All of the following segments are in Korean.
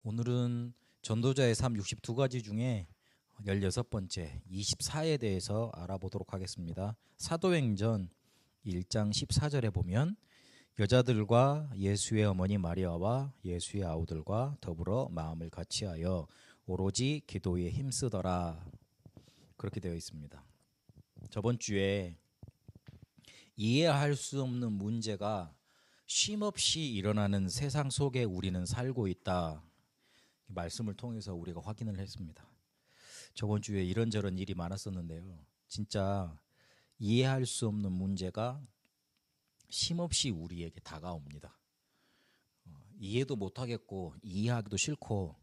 오늘은 전도자의 삶 62가지 중에 16번째 24에 대해서 알아보도록 하겠습니다. 사도행전 1장 14절에 보면 여자들과 예수의 어머니 마리아와 예수의 아우들과 더불어 마음을 같이하여 오로지 기도에 힘쓰더라. 그렇게 되어 있습니다. 저번 주에 이해할 수 없는 문제가 쉼없이 일어나는 세상 속에 우리는 살고 있다. 말씀을 통해서 우리가 확인을 했습니다. 저번 주에 이런저런 일이 많았었는데요. 진짜 이해할 수 없는 문제가 쉼없이 우리에게 다가옵니다. 이해도 못하겠고 이해하기도 싫고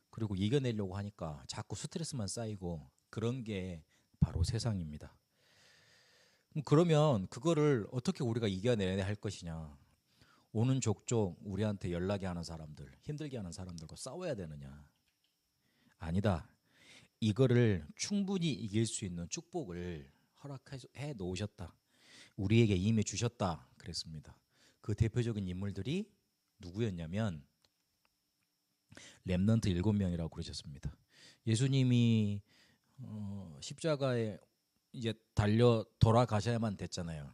그리고 이겨내려고 하니까 자꾸 스트레스만 쌓이고 그런 게 바로 세상입니다. 그러면 그거를 어떻게 우리가 이겨내야 할 것이냐. 오는 족족 우리한테 연락이 하는 사람들, 힘들게 하는 사람들과 싸워야 되느냐. 아니다. 이거를 충분히 이길 수 있는 축복을 허락해 놓으셨다. 우리에게 이미 주셨다. 그랬습니다. 그 대표적인 인물들이 누구였냐면 렘넌트 7명이라고 그러셨습니다. 예수님이 십자가에 이제 달려 돌아가셔야만 됐잖아요.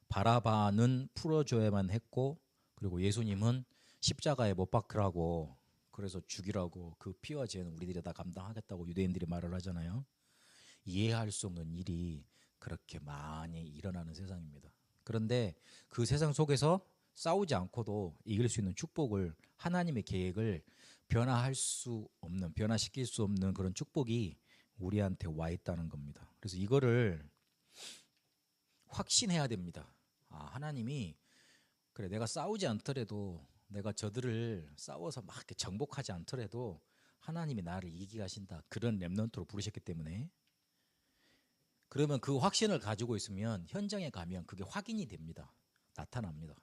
바라바는 풀어줘야만 했고 그리고 예수님은 십자가에 못 박으라고 그래서 죽이라고 그 피와 죄는 우리들이 다 감당하겠다고 유대인들이 말을 하잖아요. 이해할 수 없는 일이 그렇게 많이 일어나는 세상입니다. 그런데 그 세상 속에서 싸우지 않고도 이길 수 있는 축복을 하나님의 계획을 변화시킬 수 없는 그런 축복이 우리한테 와 있다는 겁니다. 그래서 이거를 확신해야 됩니다. 하나님이 그래 내가 싸우지 않더라도 내가 저들을 싸워서 막 이렇게 정복하지 않더라도 하나님이 나를 이기게 하신다. 그런 렘넌트로 부르셨기 때문에 그러면 그 확신을 가지고 있으면 현장에 가면 그게 확인이 됩니다. 나타납니다.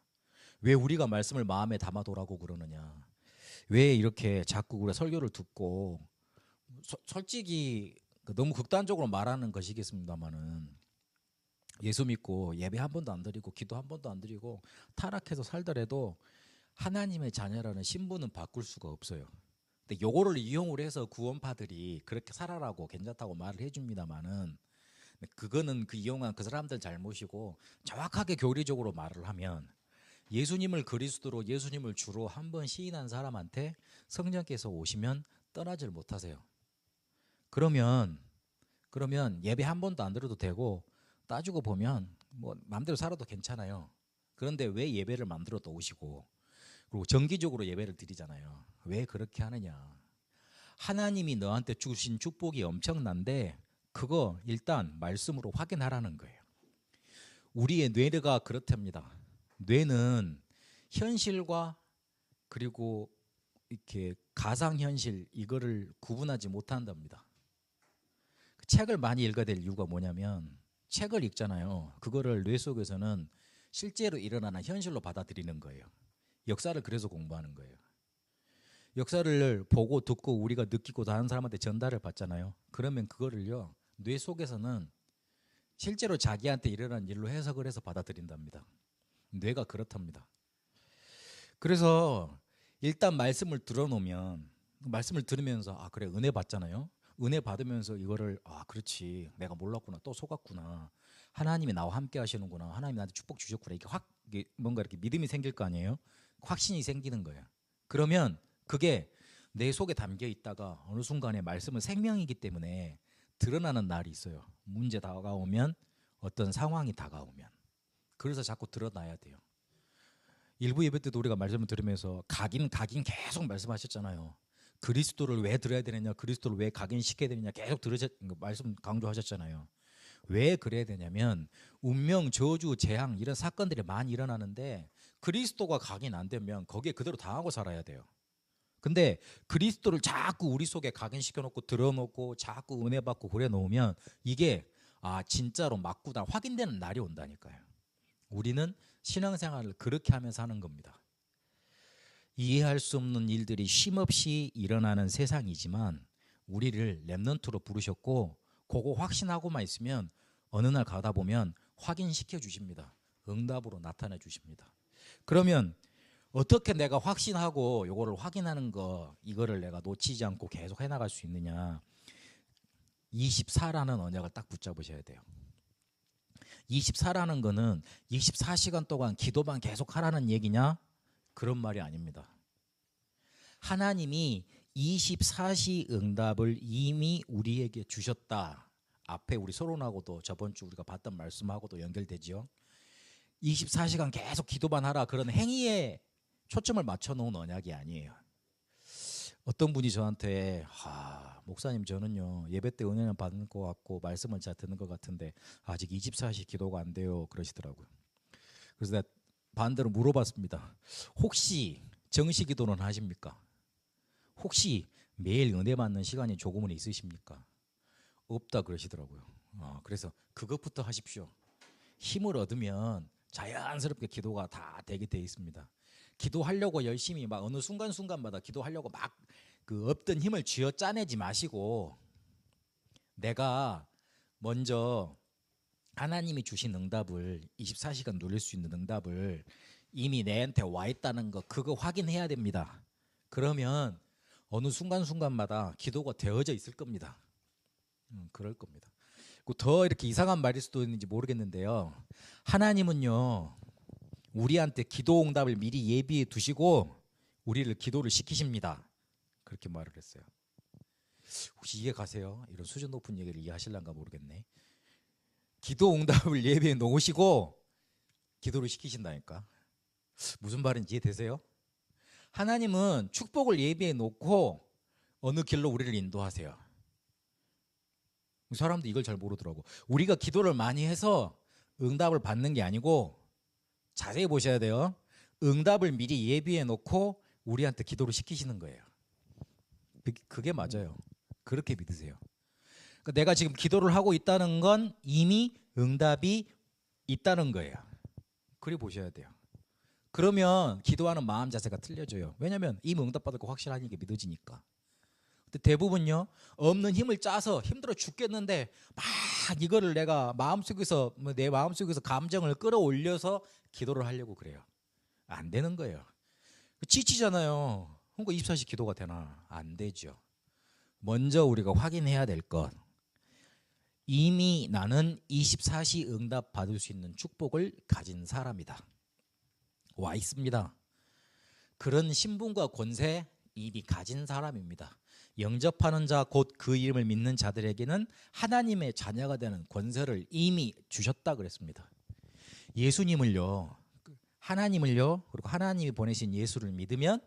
왜 우리가 말씀을 마음에 담아두라고 그러느냐. 왜 이렇게 자꾸 우리가 설교를 듣고 솔직히 너무 극단적으로 말하는 것이겠습니다만은 예수 믿고 예배 한 번도 안 드리고 기도 한 번도 안 드리고 타락해서 살더라도 하나님의 자녀라는 신분은 바꿀 수가 없어요. 근데 요거를 이용을 해서 구원파들이 그렇게 살아라고 괜찮다고 말을 해줍니다만은 그거는 그 이용한 그 사람들 잘못이고 정확하게 교리적으로 말을 하면 예수님을 그리스도로 예수님을 주로 한 번 시인한 사람한테 성령께서 오시면 떠나질 못하세요. 그러면 예배 한 번도 안 드려도 되고 따지고 보면 뭐 마음대로 살아도 괜찮아요. 그런데 왜 예배를 마음대로 또 오시고 그리고 정기적으로 예배를 드리잖아요. 왜 그렇게 하느냐. 하나님이 너한테 주신 축복이 엄청난데 그거 일단 말씀으로 확인하라는 거예요. 우리의 뇌가 그렇답니다. 뇌는 현실과 그리고 이렇게 가상현실 이거를 구분하지 못한답니다. 책을 많이 읽어야 될 이유가 뭐냐면 책을 읽잖아요. 그거를 뇌 속에서는 실제로 일어나는 현실로 받아들이는 거예요. 역사를 그래서 공부하는 거예요. 역사를 보고 듣고 우리가 느끼고 다른 사람한테 전달을 받잖아요. 그러면 그거를요. 뇌 속에서는 실제로 자기한테 일어난 일로 해석을 해서 받아들인답니다. 뇌가 그렇답니다. 그래서 일단 말씀을 들어놓으면 말씀을 들으면서 그래 은혜 받잖아요. 은혜 받으면서 이거를 그렇지 내가 몰랐구나 또 속았구나 하나님이 나와 함께 하시는구나 하나님이 나한테 축복 주셨구나 이게 뭔가 이렇게 믿음이 생길 거 아니에요. 확신이 생기는 거예요. 그러면 그게 내 속에 담겨 있다가 어느 순간에 말씀은 생명이기 때문에 드러나는 날이 있어요. 문제 다가오면 어떤 상황이 다가오면 그래서 자꾸 드러나야 돼요. 일부 예배 때도 우리가 말씀을 들으면서 각인 계속 말씀하셨잖아요. 그리스도를 왜 들어야 되느냐, 그리스도를 왜 각인시켜야 되느냐 계속 말씀 강조하셨잖아요. 왜 그래야 되냐면 운명, 저주, 재앙 이런 사건들이 많이 일어나는데 그리스도가 각인 안 되면 거기에 그대로 당하고 살아야 돼요. 근데 그리스도를 자꾸 우리 속에 각인시켜놓고 들어놓고 자꾸 은혜 받고 그래 놓으면 이게 진짜로 맞구나 확인되는 날이 온다니까요. 우리는 신앙생활을 그렇게 하면서 하는 겁니다. 이해할 수 없는 일들이 쉼없이 일어나는 세상이지만 우리를 렘넌트로 부르셨고 그거 확신하고만 있으면 어느 날 가다 보면 확인시켜 주십니다. 응답으로 나타내 주십니다. 그러면 어떻게 내가 확신하고 요거를 확인하는 거 이거를 내가 놓치지 않고 계속 해나갈 수 있느냐. 24라는 언약을 딱 붙잡으셔야 돼요. 24라는 거는 24시간 동안 기도만 계속 하라는 얘기냐? 그런 말이 아닙니다. 하나님이 24시 응답을 이미 우리에게 주셨다. 앞에 우리 서론하고도 저번 주 우리가 봤던 말씀하고도 연결되지요. 24시간 계속 기도만 하라 그런 행위에 초점을 맞춰놓은 언약이 아니에요. 어떤 분이 저한테 목사님 저는요 예배 때 은혜는 받는 것 같고 말씀은 잘 듣는 것 같은데 아직 24시 기도가 안 돼요 그러시더라고요. 그래서 내가 반대로 물어봤습니다. 혹시 정시 기도는 하십니까? 혹시 매일 은혜 받는 시간이 조금은 있으십니까? 없다 그러시더라고요. 그래서 그것부터 하십시오. 힘을 얻으면 자연스럽게 기도가 다 되게 돼 있습니다. 기도하려고 열심히 막 어느 순간순간마다 기도하려고 막 그 없던 힘을 쥐어 짜내지 마시고 내가 먼저 하나님이 주신 응답을 24시간 누릴 수 있는 응답을 이미 내한테 와 있다는 거 그거 확인해야 됩니다. 그러면 어느 순간순간마다 기도가 되어져 있을 겁니다. 그럴 겁니다. 더 이렇게 이상한 말일 수도 있는지 모르겠는데요. 하나님은요 우리한테 기도 응답을 미리 예비해 두시고 우리를 기도를 시키십니다. 그렇게 말을 했어요. 혹시 이해 가세요? 이런 수준 높은 얘기를 이해하실란가 모르겠네. 기도 응답을 예비해 놓으시고 기도를 시키신다니까. 무슨 말인지 이해되세요? 하나님은 축복을 예비해 놓고 어느 길로 우리를 인도하세요. 사람도 이걸 잘 모르더라고. 우리가 기도를 많이 해서 응답을 받는 게 아니고 자세히 보셔야 돼요. 응답을 미리 예비해 놓고 우리한테 기도를 시키시는 거예요. 그게 맞아요. 그렇게 믿으세요. 그러니까 내가 지금 기도를 하고 있다는 건 이미 응답이 있다는 거예요. 그리 보셔야 돼요. 그러면 기도하는 마음 자세가 틀려져요. 왜냐하면 이미 응답받을 거 확실하니까 믿어지니까. 근데 대부분요 없는 힘을 짜서 힘들어 죽겠는데 막 이거를 내가 마음속에서 내 마음속에서 감정을 끌어올려서 기도를 하려고 그래요. 안 되는 거예요. 지치잖아요. 그러니까 24시 기도가 되나? 안 되죠. 먼저 우리가 확인해야 될 것. 이미 나는 24시 응답 받을 수 있는 축복을 가진 사람이다. 와 있습니다. 그런 신분과 권세 이미 가진 사람입니다. 영접하는 자 곧 그 이름을 믿는 자들에게는 하나님의 자녀가 되는 권세를 이미 주셨다 그랬습니다. 예수님을요 하나님을요 그리고 하나님이 보내신 예수를 믿으면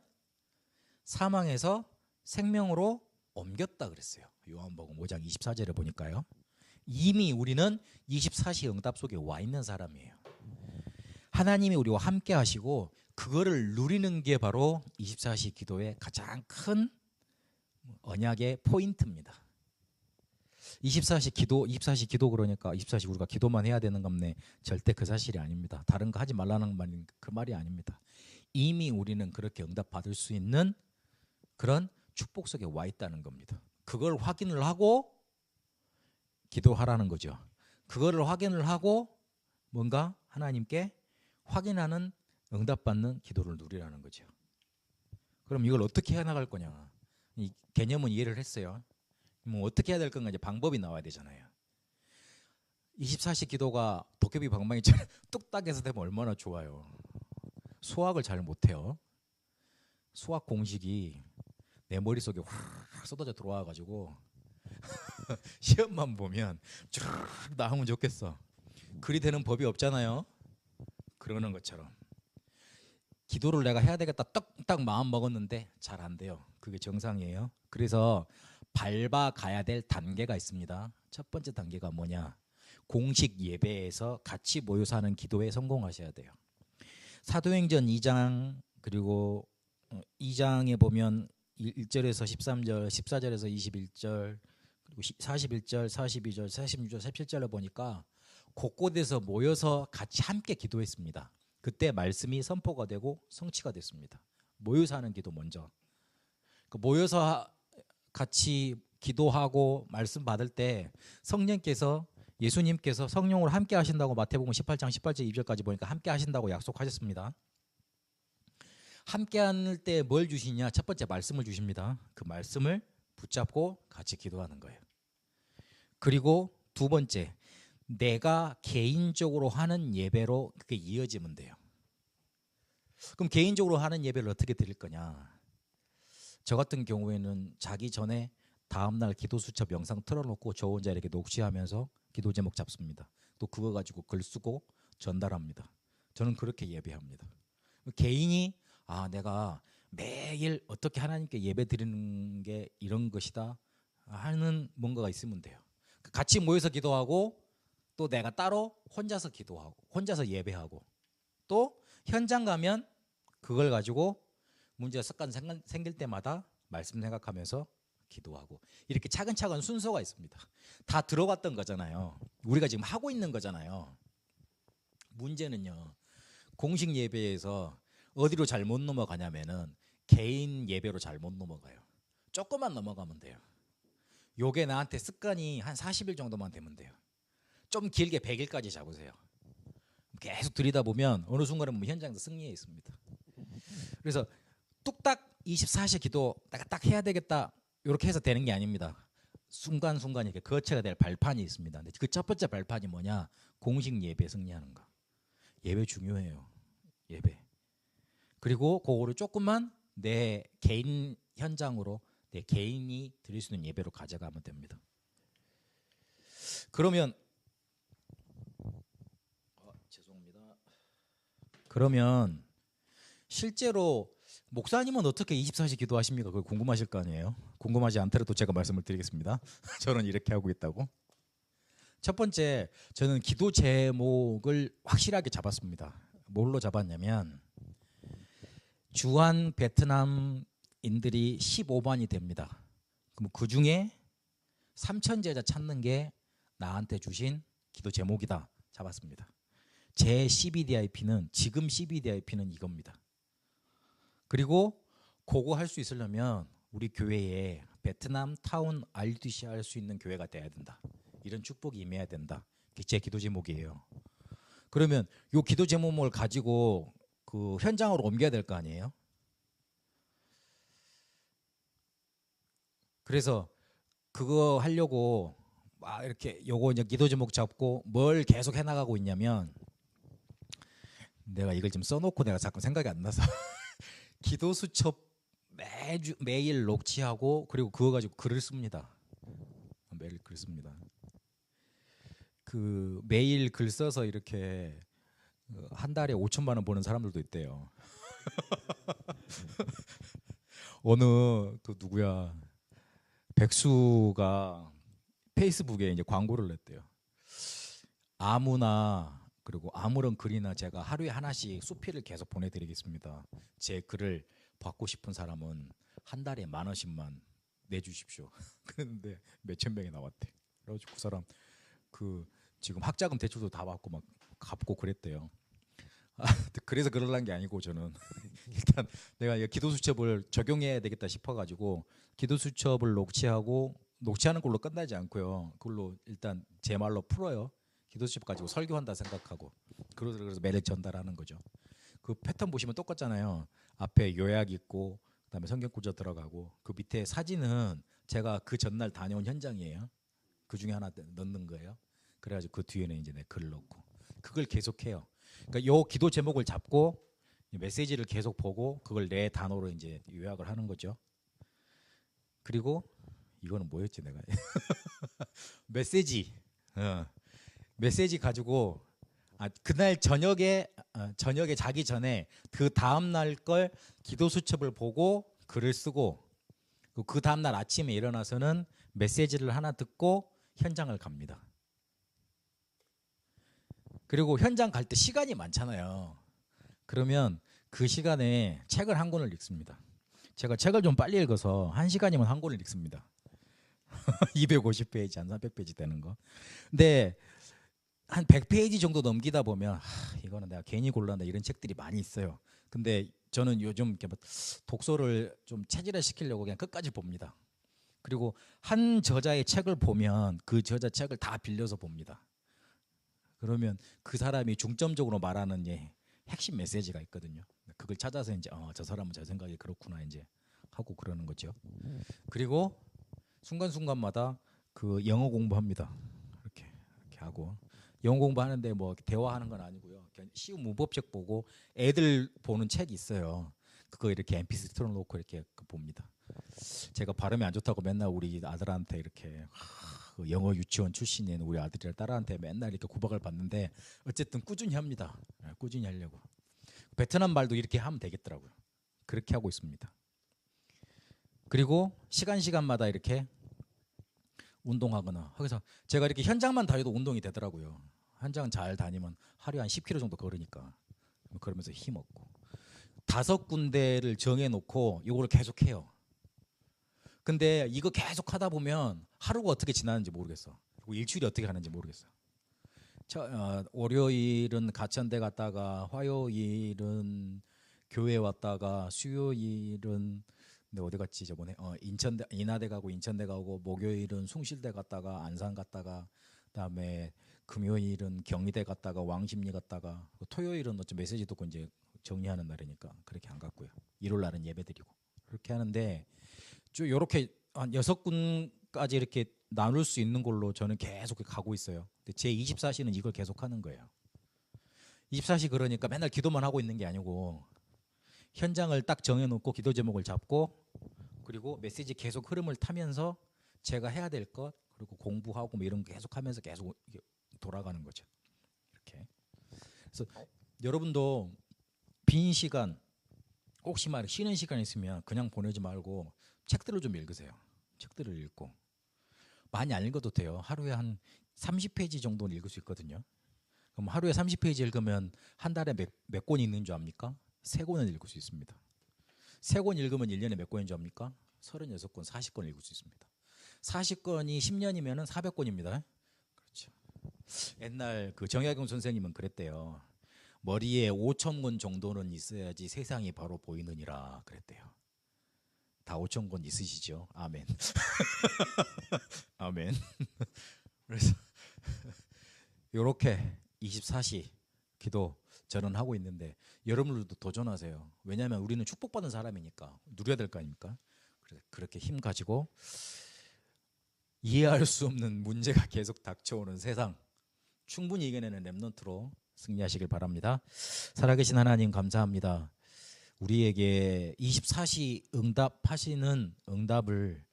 사망에서 생명으로 옮겼다 그랬어요. 요한복음 5장 24절에 보니까요. 이미 우리는 24시 응답 속에 와 있는 사람이에요. 하나님이 우리와 함께 하시고 그거를 누리는 게 바로 24시 기도의 가장 큰 언약의 포인트입니다. 24시 기도 그러니까 24시 우리가 기도만 해야 되는 겁네. 절대 그 사실이 아닙니다. 다른 거 하지 말라는 말이 그 말이 아닙니다. 이미 우리는 그렇게 응답 받을 수 있는 그런 축복 속에 와 있다는 겁니다. 그걸 확인을 하고 기도하라는 거죠. 그거를 확인을 하고 뭔가 하나님께 확인하는 응답받는 기도를 누리라는 거죠. 그럼 이걸 어떻게 해나갈 거냐. 이 개념은 이해를 했어요. 뭐 어떻게 해야 될 건가 이제 방법이 나와야 되잖아요. 24시 기도가 도깨비 방망이처럼 뚝딱해서 되면 얼마나 좋아요. 수학을 잘 못해요. 수학 공식이 내 머릿속에 확 쏟아져 들어와가지고 시험만 보면 쭉 나오면 좋겠어. 그리 되는 법이 없잖아요. 그러는 것처럼 기도를 내가 해야 되겠다 딱 마음 먹었는데 잘 안 돼요. 그게 정상이에요. 그래서 밟아가야 될 단계가 있습니다. 첫 번째 단계가 뭐냐. 공식 예배에서 같이 모여서 하는 기도에 성공하셔야 돼요. 사도행전 2장 그리고 2장에 보면 1절에서 13절 14절에서 21절 그리고 41절 42절 46절 47절을 보니까 곳곳에서 모여서 같이 함께 기도했습니다. 그때 말씀이 선포가 되고 성취가 됐습니다. 모여서 하는 기도 먼저. 모여서 같이 기도하고 말씀 받을 때 성령께서 예수님께서 성령으로 함께 하신다고 마태복음 18장 18절 2절까지 보니까 함께 하신다고 약속하셨습니다. 함께 할 때 뭘 주시냐? 첫 번째 말씀을 주십니다. 그 말씀을 붙잡고 같이 기도하는 거예요. 그리고 두 번째, 내가 개인적으로 하는 예배로 그게 이어지면 돼요. 그럼 개인적으로 하는 예배를 어떻게 드릴 거냐? 저 같은 경우에는 자기 전에 다음날 기도 수첩 영상 틀어놓고 저 혼자 이렇게 녹취하면서 기도 제목 잡습니다. 또 그거 가지고 글 쓰고 전달합니다. 저는 그렇게 예배합니다. 개인이 내가 매일 어떻게 하나님께 예배 드리는 게 이런 것이다 하는 뭔가가 있으면 돼요. 같이 모여서 기도하고 또 내가 따로 혼자서 기도하고 혼자서 예배하고 또 현장 가면 그걸 가지고 문제가 습관 생길 때마다 말씀 생각하면서 기도하고 이렇게 차근차근 순서가 있습니다. 다 들어갔던 거잖아요. 우리가 지금 하고 있는 거잖아요. 문제는요. 공식 예배에서 어디로 잘못 넘어가냐면은 개인 예배로 잘못 넘어가요. 조금만 넘어가면 돼요. 요게 나한테 습관이 한 40일 정도만 되면 돼요. 좀 길게 100일까지 잡으세요. 계속 들이다 보면 어느 순간에 현장에서 승리해 있습니다. 그래서 뚝딱 24시 기도 딱 해야 되겠다 이렇게 해서 되는 게 아닙니다. 순간순간 이렇게 거쳐야 될 발판이 있습니다. 근데 그 첫 번째 발판이 뭐냐? 공식 예배 승리하는 거. 예배 중요해요. 예배. 그리고 그거를 조금만 내 개인 현장으로 내 개인이 드릴 수 있는 예배로 가져가면 됩니다. 그러면 죄송합니다. 그러면 실제로 목사님은 어떻게 24시 기도하십니까? 그거 궁금하실 거 아니에요? 궁금하지 않더라도 제가 말씀을 드리겠습니다. 저는 이렇게 하고 있다고. 첫 번째, 저는 기도 제목을 확실하게 잡았습니다. 뭘로 잡았냐면 주한 베트남인들이 15만이 됩니다. 그럼 그 중에 3천 제자 찾는 게 나한테 주신 기도 제목이다 잡았습니다. 제 CBDIP는 지금 CBDIP는 이겁니다. 그리고 그거 할 수 있으려면 우리 교회에 베트남 타운 RDC 할 수 있는 교회가 돼야 된다. 이런 축복이 임해야 된다. 제 기도 제목이에요. 그러면 이 기도 제목을 가지고 그 현장으로 옮겨야 될 거 아니에요? 그래서 그거 하려고 막 이렇게 요거 이제 기도 제목 잡고 뭘 계속 해나가고 있냐면 내가 이걸 좀 써놓고 내가 자꾸 생각이 안 나서 기도 수첩 매일 녹취하고 그리고 그거 가지고 글을 씁니다. 매일 글 씁니다. 그 매일 글 써서 이렇게 한 달에 5천만 원 버는 사람들도 있대요. 어느 그 누구야 백수가 페이스북에 이제 광고를 냈대요. 아무나 그리고 아무런 글이나 제가 하루에 하나씩 수필을 계속 보내드리겠습니다. 제 글을 받고 싶은 사람은 한 달에 10,000원씩만 내주십시오. 그런데 몇천 명이 나왔대. 그래가지고 그 사람 그 지금 학자금 대출도 다 받고 막 갚고 그랬대요. 그래서 그러려는 게 아니고 저는 일단 내가 기도 수첩을 적용해야 되겠다 싶어가지고 기도 수첩을 녹취하는 걸로 끝나지 않고요. 그걸로 일단 제 말로 풀어요. 기도 수첩 가지고 설교한다 생각하고 그래서 매일 전달하는 거죠. 그 패턴 보시면 똑같잖아요. 앞에 요약 있고 그다음에 성경 구절 들어가고 그 밑에 사진은 제가 그 전날 다녀온 현장이에요. 그 중에 하나 넣는 거예요. 그래가지고 그 뒤에는 이제 내 글 넣고 그걸 계속해요. 그러니까 요 기도 제목을 잡고 메시지를 계속 보고 그걸 내 단어로 이제 요약을 하는 거죠. 그리고 이거는 뭐였지 내가 메시지 가지고 그날 저녁에 자기 전에 그 다음 날 걸 기도 수첩을 보고 글을 쓰고 그 다음 날 아침에 일어나서는 메시지를 하나 듣고 현장을 갑니다. 그리고 현장 갈 때 시간이 많잖아요. 그러면 그 시간에 책을 한 권을 읽습니다. 제가 책을 좀 빨리 읽어서 1시간이면 한 권을 읽습니다. 250페이지, 한 300페이지 되는 거. 근데 한 100페이지 정도 넘기다 보면 이거는 내가 괜히 골랐다 이런 책들이 많이 있어요. 근데 저는 요즘 이렇게 독서를 좀 체질화 시키려고 그냥 끝까지 봅니다. 그리고 한 저자의 책을 보면 그 저자 책을 다 빌려서 봅니다. 그러면 그 사람이 중점적으로 말하는 핵심 메시지가 있거든요. 그걸 찾아서 이제 저 사람은 저 생각이 그렇구나 이제 하고 그러는 거죠. 그리고 순간순간마다 그 영어 공부합니다. 이렇게 하고 영어 공부하는데 뭐 대화하는 건 아니고요. 그냥 쉬운 문법책 보고 애들 보는 책이 있어요. 그거 이렇게 MP3 틀어놓고 이렇게 봅니다. 제가 발음이 안 좋다고 맨날 우리 아들한테 이렇게 그 영어 유치원 출신인 우리 아들이랑 딸한테 맨날 이렇게 구박을 받는데 어쨌든 꾸준히 합니다. 꾸준히 하려고. 베트남 말도 이렇게 하면 되겠더라고요. 그렇게 하고 있습니다. 그리고 시간마다 이렇게 운동하거나 그래서 제가 이렇게 현장만 다녀도 운동이 되더라고요. 현장 잘 다니면 하루에 한 10km 정도 걸으니까 그러면서 힘 얻고 5군데를 정해놓고 이거를 계속해요. 근데 이거 계속 하다 보면 하루가 어떻게 지나는지 모르겠어. 그리고 일주일이 어떻게 가는지 모르겠어. 월요일은 가천대 갔다가 화요일은 교회 왔다가 수요일은 어디 갔지 저번에 인천대 인하대 가고 인천대 가고 목요일은 숭실대 갔다가 안산 갔다가 그다음에 금요일은 경희대 갔다가 왕십리 갔다가 토요일은 어째 메시지 듣고 이제 정리하는 날이니까 그렇게 안 갔고요. 일요일 날은 예배드리고 그렇게 하는데 쭉 이렇게 한 6군까지 이렇게 나눌 수 있는 걸로 저는 계속 가고 있어요. 근데 제 24시는 이걸 계속 하는 거예요. 24시 그러니까 맨날 기도만 하고 있는 게 아니고 현장을 딱 정해놓고 기도 제목을 잡고 그리고 메시지 계속 흐름을 타면서 제가 해야 될 것 그리고 공부하고 뭐 이런 거 계속 하면서 계속 돌아가는 거죠. 이렇게. 그래서 여러분도 빈 시간 혹시 말 쉬는 시간 있으면 그냥 보내지 말고 책들을 좀 읽으세요. 책들을 읽고 많이 안 읽어도 돼요. 하루에 한 30페이지 정도는 읽을 수 있거든요. 그럼 하루에 30페이지 읽으면 한 달에 몇 권 읽는 줄 압니까? 3권을 읽을 수 있습니다. 3권 읽으면 1년에 몇 권인 줄 압니까? 36권, 40권 읽을 수 있습니다. 40권이 10년이면 400권입니다. 그렇죠. 옛날 그 정약용 선생님은 그랬대요. 머리에 5,000권 정도는 있어야지 세상이 바로 보이느니라 그랬대요. 다 5,000권 있으시죠? 아멘. 아멘. 그래서 이렇게 24시 기도 저는 하고 있는데 여러분들도 도전하세요. 왜냐하면 우리는 축복받은 사람이니까 누려야 될 거 아닙니까? 그래서 그렇게 힘 가지고 이해할 수 없는 문제가 계속 닥쳐오는 세상 충분히 이겨내는 렘넌트로 승리하시길 바랍니다. 살아계신 하나님 감사합니다. 우리에게 24시 응답하시는 응답을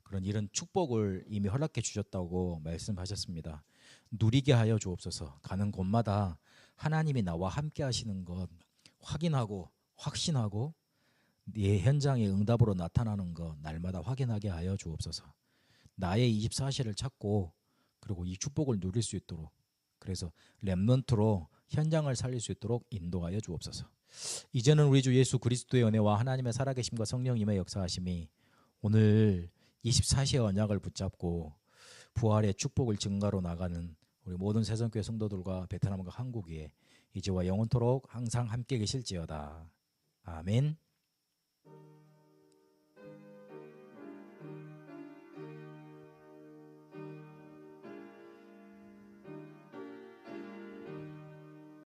그런 이런 축복을 이미 허락해 주셨다고 말씀하셨습니다. 누리게 하여 주옵소서. 가는 곳마다 하나님이 나와 함께 하시는 것 확인하고 확신하고 네 현장의 응답으로 나타나는 것 날마다 확인하게 하여 주옵소서. 나의 24시를 찾고 그리고 이 축복을 누릴 수 있도록 그래서 렘넌트로 현장을 살릴 수 있도록 인도하여 주옵소서. 이제는 우리 주 예수 그리스도의 은혜와 하나님의 살아계심과 성령님의 역사하심이 오늘 24시의 언약을 붙잡고 부활의 축복을 증가로 나가는 우리 모든 새성교회 성도들과 베트남과 한국에 이제와 영원토록 항상 함께 계실지어다. 아멘.